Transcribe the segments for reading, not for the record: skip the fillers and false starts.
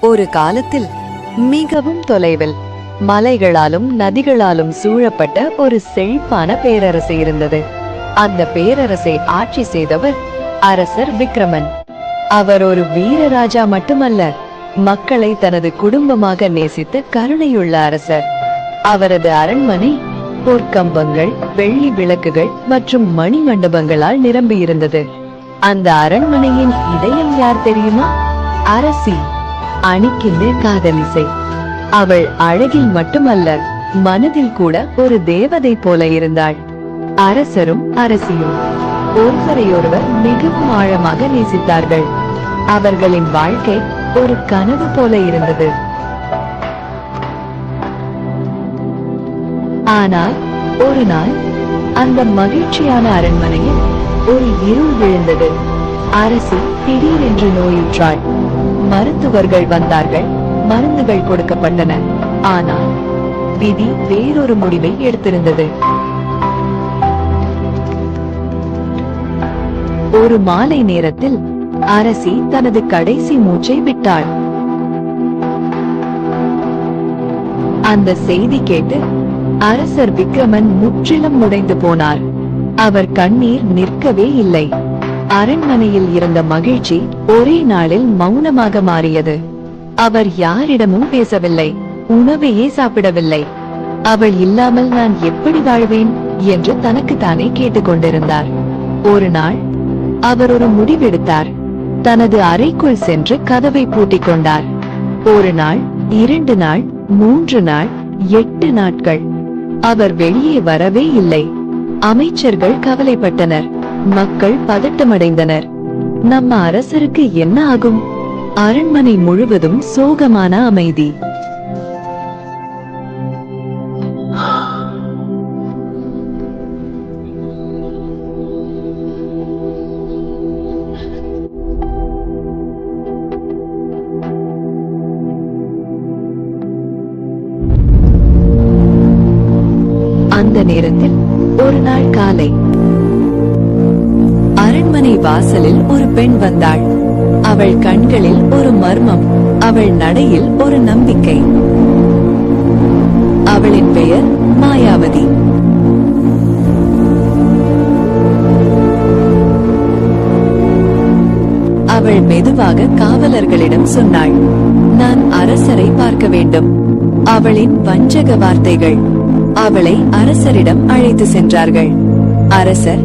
ஒரு காலத்தில் மிகவும் தொலைவில் மலைகளாலும் நதிகளாலும் சூழப்பட்ட ஒரு செழிப்பான பேரரசு இருந்தது. அந்த பேரரசை ஆட்சி செய்தவர் அரசர் விக்ரமன். அவர் ஒரு வீரராஜா மட்டுமல்ல, மக்களை தனது குடும்பமாக நேசித்த கருணையுள்ள அரசர். அவரது அரண்மனை பொற்கம்பங்கள், வெள்ளி விளக்குகள் மற்றும் மணி மண்டபங்களால் நிரம்பியிருந்தது. அந்த அரண்மனையின் இதயம் யார் தெரியுமா? அரசி அணிக்கின்ற காதலிசை. அவள் அழகில் மட்டுமல்ல, மனதில் கூட ஒரு தேவதை போல இருந்தாள். அரசரும் அரசியும் ஒருவரையொருவர் மிகவும் ஆழமாக நேசித்தார்கள். அவர்களின் வாழ்க்கை ஒரு கனவு போல இருந்தது. ஆனால் ஒரு நாள் அந்த மகிழ்ச்சியான அரண்மனையில் ஒரு இருள் விழுந்தது. அரசி திடீரென்று நோயுற்றாள். மருத்துவர்கள் வந்தார்கள், மருந்துகள் கொடுக்கப்பட்டன. ஆனால் விதி வேறொரு முடிவை எடுத்திருந்தது. ஒரு மாலை நேரத்தில் அரசி தனது கடைசி மூச்சை விட்டாள். அந்த செய்தி கேட்டு அரசர் விக்ரமன் முற்றிலும் உடைந்து போனார். அவர் கண்ணீர் நிற்கவே இல்லை. அரண்மனையில் இருந்த மகிழ்ச்சி ஒரே நாளில் மௌனமாக மாறியது. அவர் யாரிடமும் பேசவில்லை, உணவையே சாப்பிடவில்லை. அவள் இல்லாமல் நான் எப்படி வாழ்வேன் என்று தனக்குத்தானே கேட்டுக்கொண்டிருந்தார். ஒரு நாள் அவர் ஒரு முடிவெடுத்தார். தனது அறைக்குள் சென்று கதவை பூட்டிக் கொண்டார். ஒரு நாள், 2 நாள், 3 நாள், 8 நாட்கள் அவர் வெளியே வரவே இல்லை. அமைச்சர்கள் கவலைப்பட்டனர், மக்கள் பதட்டமடைந்தனர். நம்ம அரசருக்கு என்ன ஆகும்? அரண்மனை முழுவதும் சோகமான அமைதி. அந்த நேரத்தில் ஒரு நாள் காலை அரண்மனை வாசலில் ஒரு பெண் வந்தாள். அவள் கண்களில் ஒரு மர்மம், அவள் நடையில் ஒரு நம்பிக்கை. அவளின் பெயர் மாயாவதி. அவள் மெதுவாக காவலர்களிடம் சொன்னாள், நான் அரசரை பார்க்க வேண்டும். அவளின் வஞ்சக வார்த்தைகள் அவளை அரசரிடம் அழைத்து சென்றார்கள். அரசர்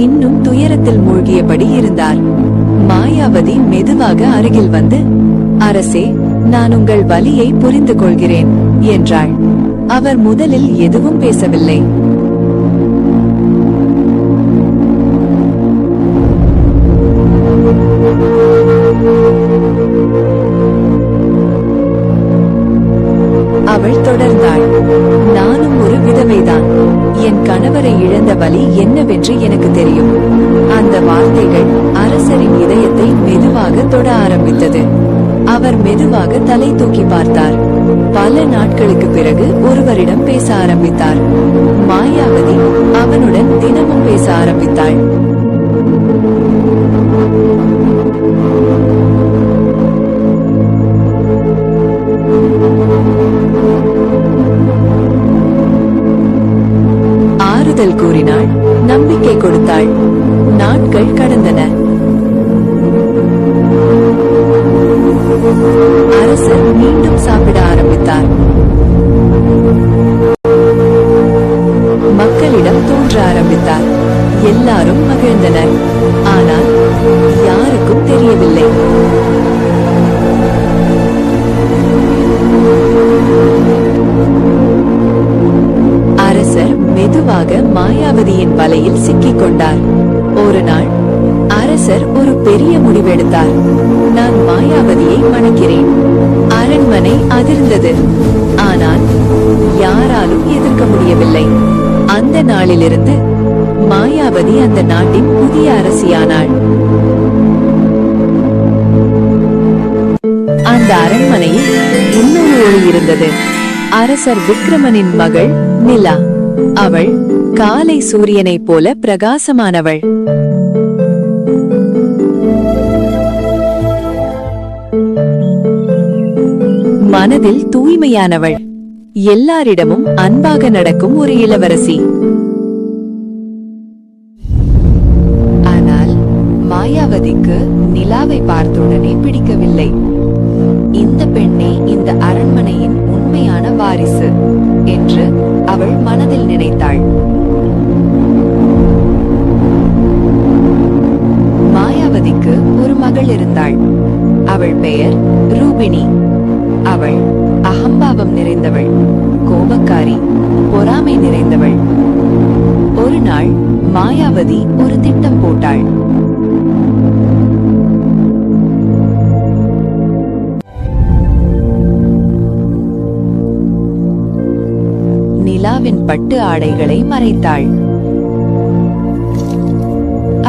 இன்னும் துயரத்தில் மூழ்கியபடி இருந்தார். மாயாவதி மெதுவாக அருகில் வந்து, அரசே, நான் உங்கள் வலியை புரிந்து கொள்கிறேன் என்றாள். அவர் முதலில் எதுவும் பேசவில்லை. அவள் தொடர்ந்தாள், நானும் ஒரு விதவைதான். என் கணவரை இழந்த வலி என்னவென்று எனக்கு தெரியும். அந்த வார்த்தைகள் அரசரின் இதயத்தை மெதுவாக தொட ஆரம்பித்தது. அவர் மெதுவாக தலை தூக்கி பார்த்தார். பல நாட்களுக்கு பிறகு ஒருவரிடம் பேச ஆரம்பித்தார். மாயாவதி அவனுடன் தினமும் பேச ஆரம்பித்தாள். ஆறுதல் கூறினாள், நம்பிக்கை கொடுத்தாள். நாட்கள் கடந்தன. அரசர் மீண்டும் சாப்பிட ஆரம்பித்தார். மக்களிடம் தோன்ற ஆரம்பித்தார். எல்லாரும் மகிழ்ந்தனர். ஆனால் யாருக்கும் தெரியவில்லை. அரசர் மெதுவாக மாயாவதியின் வலையில் சிக்கிக் கொண்டார். ஒரு நாள் அரசர் ஒரு பெரிய முடிவெடுத்தார். நான் மாயாவதியை மணக்கிறேன். அரண்மனை அதிர்ந்தது. ஆனால் யாராலும் எதிர்க்க முடியவில்லை. அந்த நாளிலிருந்து மாயாவதி அந்த நாட்டின் புதிய அரசியானாள். அந்த அரண்மனையில் இன்னொரு ஒளி இருந்தது. அரசர் விக்ரமனின் மகள் நிலா. அவள் காலை சூரியனைப் போல பிரகாசமானவள். மனதில் தூய்மையானவள், எல்லாரிடமும் அன்பாக நடக்கும் ஒரு இளவரசி. ஆனால் மாயாவதிக்கு நிலாவை பார்த்தவுடனே பிடிக்கவில்லை. இந்த பெண்ணே இந்த அரண்மனையின் உண்மையான வாரிசு என்று அவள் மனதில் நினைத்தாள். மாயாவதிக்கு ஒரு மகள் இருந்தாள். அவள் பெயர் ரூபிணி. அவள் அகம்பாவம் நிறைந்தவள், கோபக்காரி, பொறாமை நிறைந்தவள். ஒரு நாள் மாயாவதி ஒரு திட்டம் போட்டாள். நிலாவின் பட்டு ஆடைகளை மறைத்தாள்.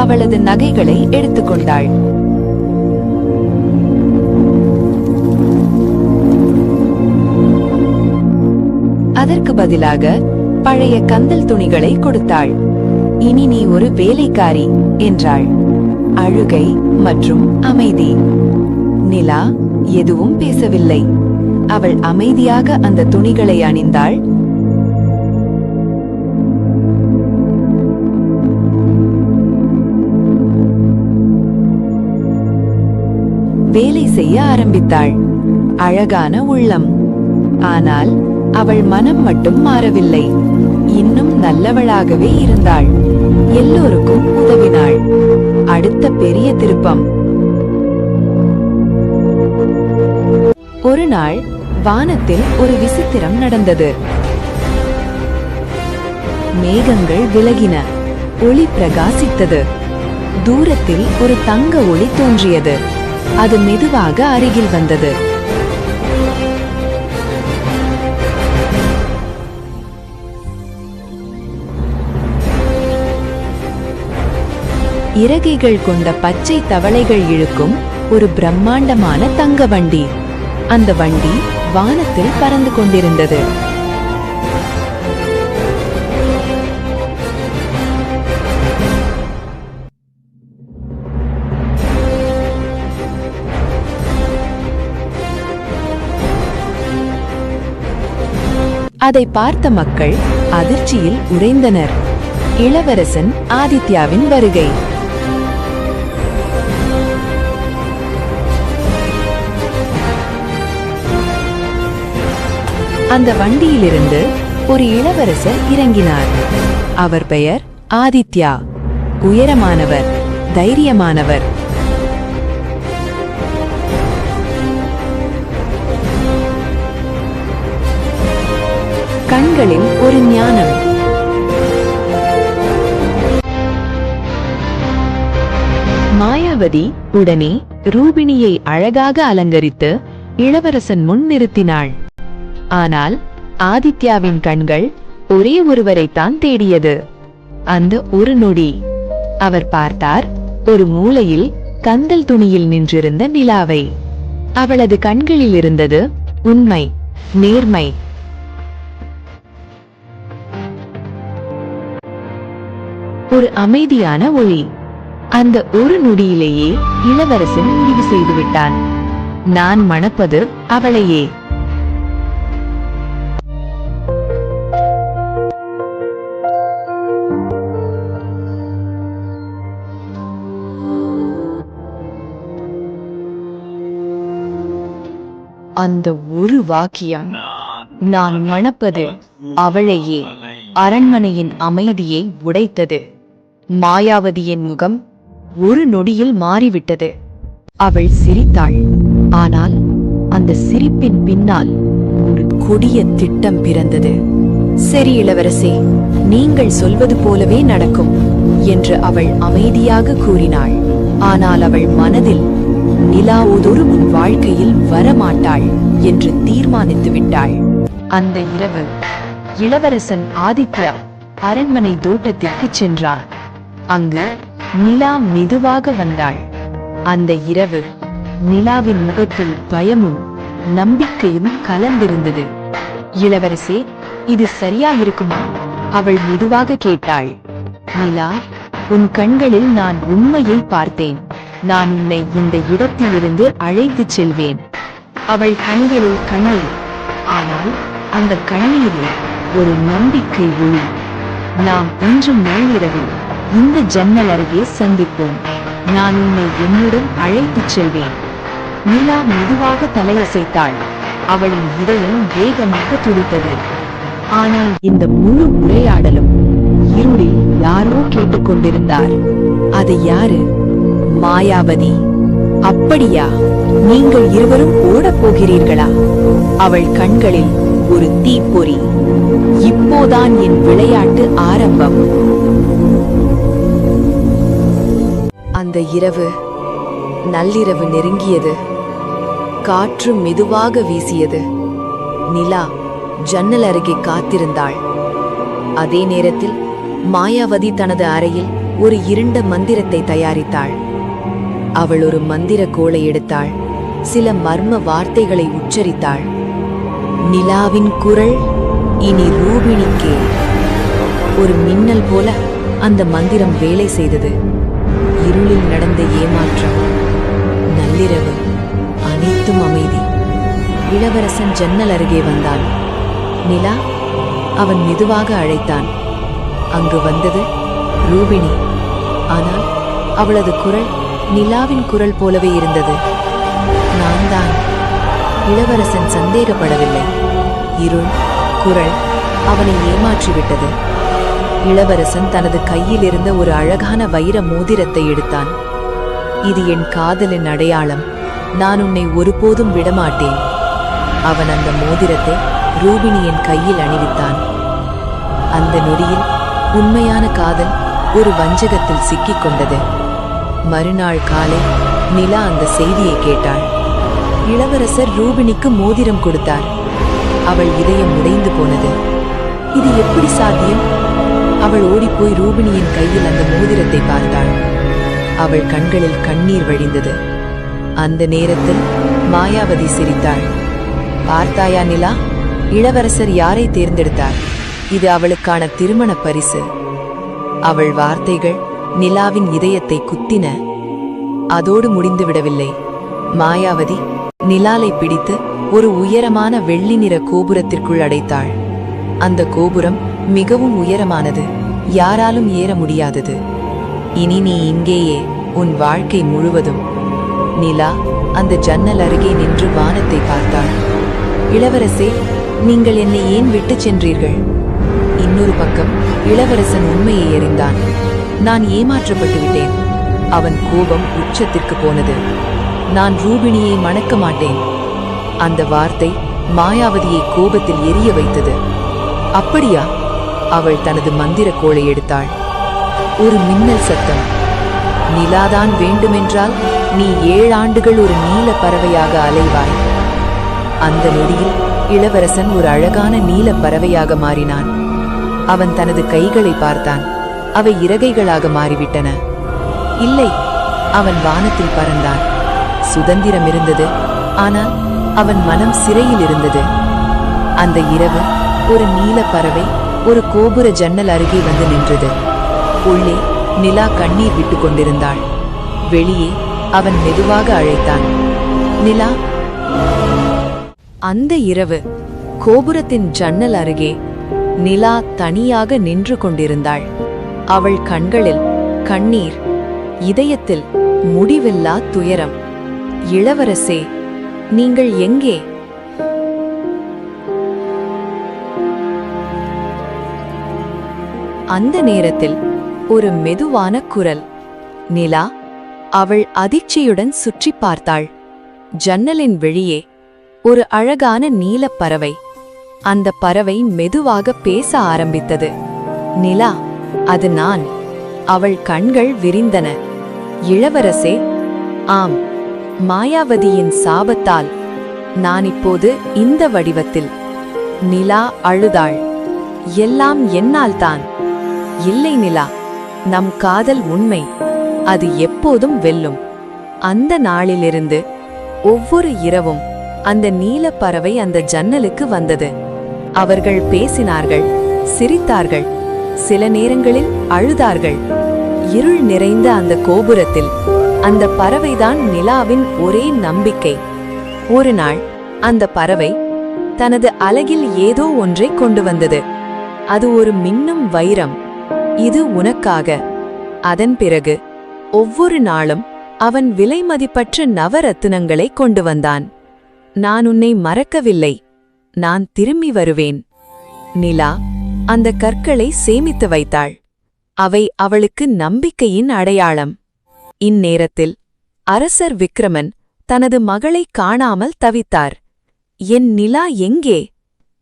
அவளது நகைகளை எடுத்துக்கொண்டாள். அதற்கு பதிலாக பழைய கந்தல் துணிகளை கொடுத்தாள். இனி நீ ஒரு வேலைக்காரி என்றாள். அழுகை மற்றும் அமைதி. நிலா எதுவும் பேசவில்லை. அவள் அமைதியாக அந்த துணிகளை அணிந்தாள். வேலை செய்ய ஆரம்பித்தாள். அழகான உள்ளம். ஆனால் அவள் மனம் மட்டும் மாறவில்லை. இன்னும் நல்லவளாகவே இருந்தாள். எல்லோருக்கும் உதவினாள். அடுத்த பெரிய திருப்பம். ஒரு நாள் வானத்தில் ஒரு விசித்திரம் நடந்தது. மேகங்கள் விலகின. ஒளி பிரகாசித்தது. தூரத்தில் ஒரு தங்க ஒளி தோன்றியது. அது மெதுவாக அருகில் வந்தது. இறகைகள் கொண்ட பச்சை தவளைகள் இழுக்கும் ஒரு பிரம்மாண்டமான தங்க வண்டி. அந்த வண்டி வானத்தில் பறந்து கொண்டிருந்தது. அதை பார்த்த மக்கள் அதிர்ச்சியில் உறைந்தனர். இளவரசன் ஆதித்யாவின் வருகை. அந்த வண்டியிலிருந்து ஒரு இளவரசர் இறங்கினார். அவர் பெயர் ஆதித்யா. உயரமானவர், தைரியமானவர். கண்களில் ஒரு ஞானம். மாயாவதி உடனே ரூபிணியை அழகாக அலங்கரித்து இளவரசன் முன் நிறுத்தினாள். ஆனால் ஆதித்யாவின் கண்கள் ஒரே ஒருவரைத்தான் தேடியது. அந்த ஒரு நொடி அவர் பார்த்தார் ஒரு மூலையில் கந்தல் துணியில் நின்றிருந்த நிலாவை. அவளது கண்களில் இருந்தது உண்மை, நேர்மை. ஒரு அமைதியான ஒளி. அந்த ஒரு நொடியிலேயே இளவரசன் முடிவு செய்துவிட்டான். நான் மணப்பது அவளையே. அந்த ஒரு வாக்கியம், நான் மணப்பது அவளையே, அரண்மனையின் அமைதியை உடைத்தது. மாயாவதியின் முகம் ஒரு நொடியில் மாறிவிட்டது. அவள் சிரித்தாள். ஆனால் அந்த சிரிப்பின் பின்னால் ஒரு கொடிய திட்டம் பிறந்தது. சரி இளவரசே, நீங்கள் சொல்வது போலவே நடக்கும் என்று அவள் அமைதியாக கூறினாள். ஆனால் அவள் மனதில் நிலா ஒரு உன் வாழ்க்கையில் வரமாட்டாள் என்று தீர்மானித்து விட்டாள். அந்த இரவு இளவரசன் ஆதித்யா அரண்மனை தோட்டத்திற்கு சென்றார். அங்கு நிலா மெதுவாக வந்தாள். அந்த இரவு நிலாவின் முகத்தில் பயமும் நம்பிக்கையும் கலந்திருந்தது. இளவரசே, இது சரியா இருக்குமா? அவள் மெதுவாக கேட்டாள். நிலா, உன் கண்களில் நான் உண்மையை பார்த்தேன். நான் உன்னை இந்த இடத்திலிருந்து அழைத்துச் செல்வேன். அவள் கண்களில் கண்ணீர், ஆனால் அந்த கண்ணீரில் ஒரு நம்பிக்கை ஒளி. நாம் இன்று நள்ளிரவில் இந்த ஜன்னல் அருகே சந்திப்போம். நான் உன்னை என்னுடன் அழைத்துச் செல்வேன். நிலா மெதுவாக தலையசைத்தாள். அவளின் இதயம் வேகமாக துடித்தது. ஆனால் இந்த முழு உரையாடலும் இருளில் யாரோ கேட்டுக்கொண்டிருந்தார். அது யாரு? மாயாவதி. அப்படியா? நீங்கள் இருவரும் ஓடப் போகிறீர்களா? அவள் கண்களில் ஒரு தீப்பொறி. இப்போதான் என் விளையாட்டு ஆரம்பம். அந்த இரவு, நள்ளிரவு நெருங்கியது. காற்று மெதுவாக வீசியது. நிலா ஜன்னல் அருகே காத்திருந்தாள். அதே நேரத்தில் மாயாவதி தனது அறையில் ஒரு இருண்ட மந்திரத்தை தயாரித்தாள். அவள் ஒரு மந்திர கோலை எடுத்தாள். சில மர்ம வார்த்தைகளை உச்சரித்தாள். நிலாவின் குரல் இனி ரூபிணிக்கே. ஒரு மின்னல் போல அந்த மந்திரம் வேலை செய்தது. இருளில் நடந்த ஏமாற்றம், நள்ளிரவு, அனைத்தும் அமைதி. இளவரசன் ஜன்னல் அருகே வந்தான். நிலா, அவன் மெதுவாக அழைத்தான். அங்கு வந்தது ரூபிணி. ஆனால் அவளது குரல் நிலாவின் குரல் போலவே இருந்தது. நான் தான். இளவரசன் சந்தேகப்படவில்லை. இருள், குரல் அவனை ஏமாற்றிவிட்டது. இளவரசன் தனது கையில் இருந்த ஒரு அழகான வைர மோதிரத்தை எடுத்தான். இது என் காதலின் அடையாளம். நான் உன்னை ஒருபோதும் விடமாட்டேன். அவன் அந்த மோதிரத்தை ரூபிணியின் கையில் அணிவித்தான். அந்த நொடியில் உண்மையான காதல் ஒரு வஞ்சகத்தில் சிக்கிக் கொண்டது. மறுநாள் காலை நிலா அந்த செய்தியை கேட்டாள். இளவரசர் ரூபிணிக்கு மோதிரம் கொடுத்தார். அவள் இதயம் உடைந்து போனது. இது எப்படி சாத்தியம்? அவள் ஓடிப்போய் ரூபிணியின் கையில் அந்த மோதிரத்தை பார்த்தாள். அவள் கண்களில் கண்ணீர் வழிந்தது. அந்த நேரத்தில் மாயாவதி சிரித்தாள். பார்த்தாயா நிலா, இளவரசர் யாரை தேர்ந்தெடுத்தார்? இது அவளுக்கான திருமண பரிசு. அவள் வார்த்தைகள் நிலாவின் இதயத்தை குத்தின. அதோடு முடிந்துவிடவில்லை. மாயாவதி நிலாலை பிடித்து ஒரு உயரமான வெள்ளி நிற கோபுரத்திற்குள் அடைத்தாள். அந்த கோபுரம் மிகவும் உயரமானது, யாராலும் ஏற முடியாதது. இனி நீ இங்கேயே உன் வாழ்க்கை முழுவதும். நிலா அந்த ஜன்னல் அருகே நின்று வானத்தை பார்த்தாள். இளவரசே, நீங்கள் என்னை ஏன் விட்டுச் சென்றீர்கள்? இன்னொரு பக்கம் இளவரசன் உண்மையை அறிந்தான். நான் ஏமாற்றப்பட்டு விட்டேன். அவன் கோபம் உச்சத்திற்கு போனது. நான் ரூபிணியை மணக்க மாட்டேன். அந்த வார்த்தை மாயாவதியை கோபத்தில் எரிய வைத்தது. அப்படியா? அவள் தனது மந்திர கோலை எடுத்தாள். ஒரு மின்னல் சத்தம். நிலாதான் வேண்டுமென்றால் நீ 7 ஆண்டுகள் ஒரு நீல பறவையாக அலைவாய். அந்த நொடியில் இளவரசன் ஒரு அழகான நீல பறவையாக மாறினான். அவன் தனது கைகளை பார்த்தான். அவை இறகைகளாக மாறிவிட்டன. இல்லை, அவன் வானத்தில் பறந்தான். சுதந்திரம் இருந்தது, ஆனால் அவன் மனம் சிறையில் இருந்தது. அந்த இரவு ஒரு நீல பறவை ஒரு கோபுர ஜன்னல் அருகே வந்து நின்றது. உள்ளே நிலா கண்ணீர் விட்டு கொண்டிருந்தாள். வெளியே அவன் மெதுவாக அழைத்தான். நிலா. அந்த இரவு கோபுரத்தின் ஜன்னல் அருகே நிலா தனியாக நின்று கொண்டிருந்தாள். அவள் கண்களில் கண்ணீர், இதயத்தில் முடிவில்லா துயரம். இளவரசே, நீங்கள் எங்கே? அந்த நேரத்தில் ஒரு மெதுவான குரல். நிலா. அவள் அதிர்ச்சியுடன் சுற்றி பார்த்தாள். ஜன்னலின் வெளியே ஒரு அழகான நீலப் பறவை. அந்த பறவை மெதுவாக பேச ஆரம்பித்தது. நிலா, அது நான். அவள் கண்கள் விரிந்தன. இளவரசே, ஆம், மாயாவதியின் சாபத்தால் நான் இப்போது இந்த வடிவத்தில். நிலா அழுதாள். எல்லாம் என்னால்தான். இல்லை நிலா, நம் காதல் உண்மை. அது எப்போதும் வெல்லும். அந்த நாளிலிருந்து ஒவ்வொரு இரவும் அந்த நீலப் பறவை அந்த ஜன்னலுக்கு வந்தது. அவர்கள் பேசினார்கள், சிரித்தார்கள், சில நேரங்களில் அழுதார்கள். இருள் நிறைந்த அந்த கோபுரத்தில் அந்த பறவைதான் நிலாவின் ஒரே நம்பிக்கை. ஒரு நாள் அந்த பறவை தனது அலகில் ஏதோ ஒன்றை கொண்டு வந்தது. அது ஒரு மின்னும் வைரம். இது உனக்காக. அதன் பிறகு ஒவ்வொரு நாளும் அவன் விலைமதிப்பற்ற நவரத்தினங்களை கொண்டு வந்தான். நான் உன்னை மறக்கவில்லை. நான் திரும்பி வருவேன். நிலா அந்த கற்களை சேமித்து வைத்தாள். அவை அவளுக்கு நம்பிக்கையின் அடையாளம். இந்நேரத்தில் அரசர் விக்ரமன் தனது மகளை காணாமல் தவித்தார். என் நிலா எங்கே?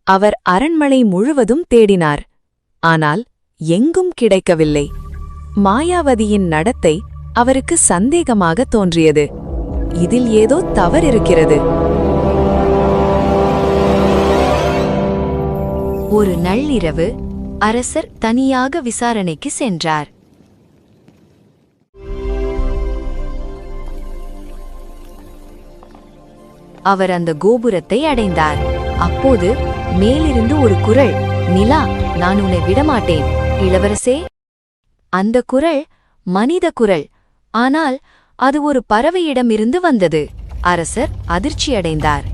அவர் அரண்மனை முழுவதும் தேடினார். ஆனால் எங்கும் கிடைக்கவில்லை. மாயாவதியின் நடத்தை அவருக்கு சந்தேகமாக தோன்றியது. இதில் ஏதோ தவறிருக்கிறது. ஒரு நள்ளிரவு அரசர் தனியாக விசாரணைக்கு சென்றார். அவர் அந்த கோபுரத்தை அடைந்தார். அப்போது மேலிருந்து ஒரு குரல், நிலா, நான் உன்னை விடமாட்டேன், இளவரசே. அந்த குரல் மனித குரல். ஆனால் அது ஒரு பறவையிடமிருந்து வந்தது. அரசர் அதிர்ச்சியடைந்தார்.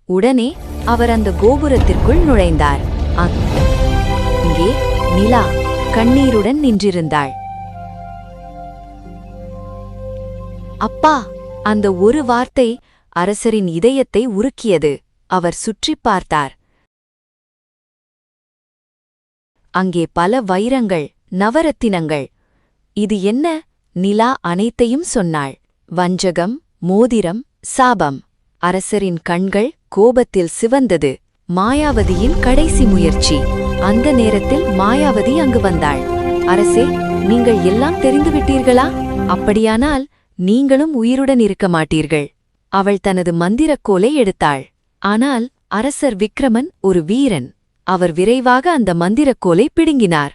உடனே அவர் அந்த கோபுரத்திற்குள் நுழைந்தார். அங்கே நிலா கண்ணீருடன் நின்றிருந்தாள். அப்பா! அந்த ஒரு வார்த்தை அரசரின் இதயத்தை உருக்கியது. அவர் சுற்றிப் பார்த்தார். அங்கே பல வைரங்கள், நவரத்தினங்கள். இது என்ன? நிலா அனைத்தையும் சொன்னாள். வஞ்சகம், மோதிரம், சாபம். அரசரின் கண்கள் கோபத்தில் சிவந்தது. மாயாவதியின் கடைசி முயற்சி. அந்த நேரத்தில் மாயாவதி அங்கு வந்தாள். அரசே, நீங்கள் எல்லாம் தெரிந்துவிட்டீர்களா? அப்படியானால் நீங்களும் உயிருடன் இருக்க மாட்டீர்கள். அவள் தனது மந்திரக்கோலை எடுத்தாள். ஆனால் அரசர் விக்ரமன் ஒரு வீரன். அவர் விரைவாக அந்த மந்திரக்கோலை பிடுங்கினார்.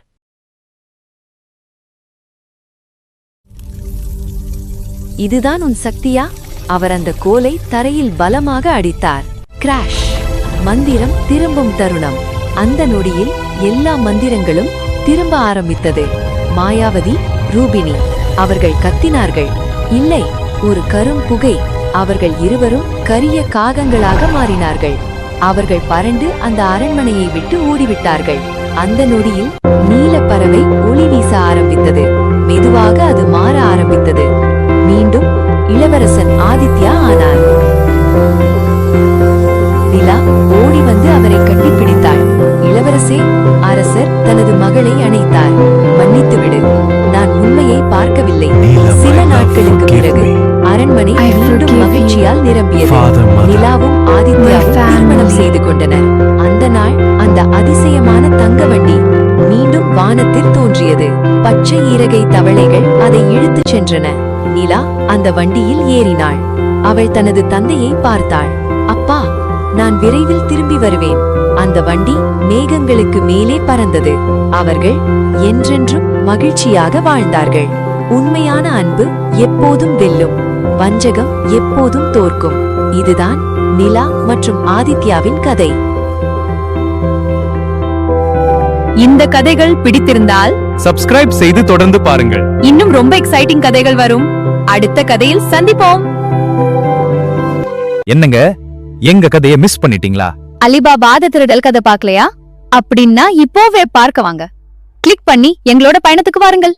இதுதான் உன் சக்தியா? அவர் அந்த கோலை தரையில் பலமாக அடித்தார். கிராஷ்! மந்திரம் திரும்பும் தருணம். அந்த நொடியில் எல்லா மந்திரங்களும் திரும்ப ஆரம்பித்தது. மாயாவதி, ரூபினி அவர்கள் கத்தினார்கள். இல்லை, ஒரு கரும் புகை. அவர்கள் இருவரும் கரிய காகங்களாக மாறினார்கள். அவர்கள் பறந்து அந்த அரண்மனையை விட்டு ஓடிவிட்டார்கள். அந்த நொடியில் நீலப்பறவை ஒளி வீச ஆரம்பித்தது. மெதுவாக அது மாற ஆரம்பித்தது. மீண்டும் இளவரசன் ஆதித்யா ஆனார். நிலா ஓடி வந்து அவரை கட்டிப்பிடித்தாள். இளவரசே! அரசர் தனது மகளை அணைத்தார். மன்னித்துவிடு, நான் உண்மையை பார்க்கவில்லை. சில நாட்களுக்கு பிறகு அரண்மனை மீண்டும் மகிழ்ச்சியால் நிரம்பியது. நிலாவும் ஆதித்யாவும் திருமணம் செய்து கொண்டனர். அந்த நாள் அந்த அதிசயமான தங்க வண்டி மீண்டும் வானத்தில் தோன்றியது. பச்சை ஈரகை தவளைகள் அதை இழுத்துச் சென்றன. நிலா அந்த வண்டியில் ஏறினாள். அவள் தனது தந்தையை பார்த்தாள். அப்பா, நான் விரைவில் திரும்பி வருவேன். அந்த வண்டி மேகங்களுக்கு மேலே பறந்தது. அவர்கள் என்றென்றும் மகிழ்ச்சியாக வாழ்ந்தார்கள். உண்மையான அன்பு எப்போதும் வெல்லும். வஞ்சகம் எப்போதும் தோற்கும். இதுதான் நிலா மற்றும் ஆதித்யாவின் கதை. இந்த கதைகள் பிடித்திருந்தால் சப்ஸ்கிரைப் செய்து தொடர்ந்து பாருங்கள். இன்னும் ரொம்ப எக்ஸைட்டிங் கதைகள் வரும். அடுத்த கதையில் சந்திப்போம். என்னங்க, எங்க கதையை மிஸ் பண்ணிட்டீங்களா? அலிபாபா திருடல் கதை பார்க்கலையா? அப்படின்னா இப்போவே பார்க்க வாங்க. கிளிக் பண்ணி எங்களோட பயணத்துக்கு வாருங்கள்.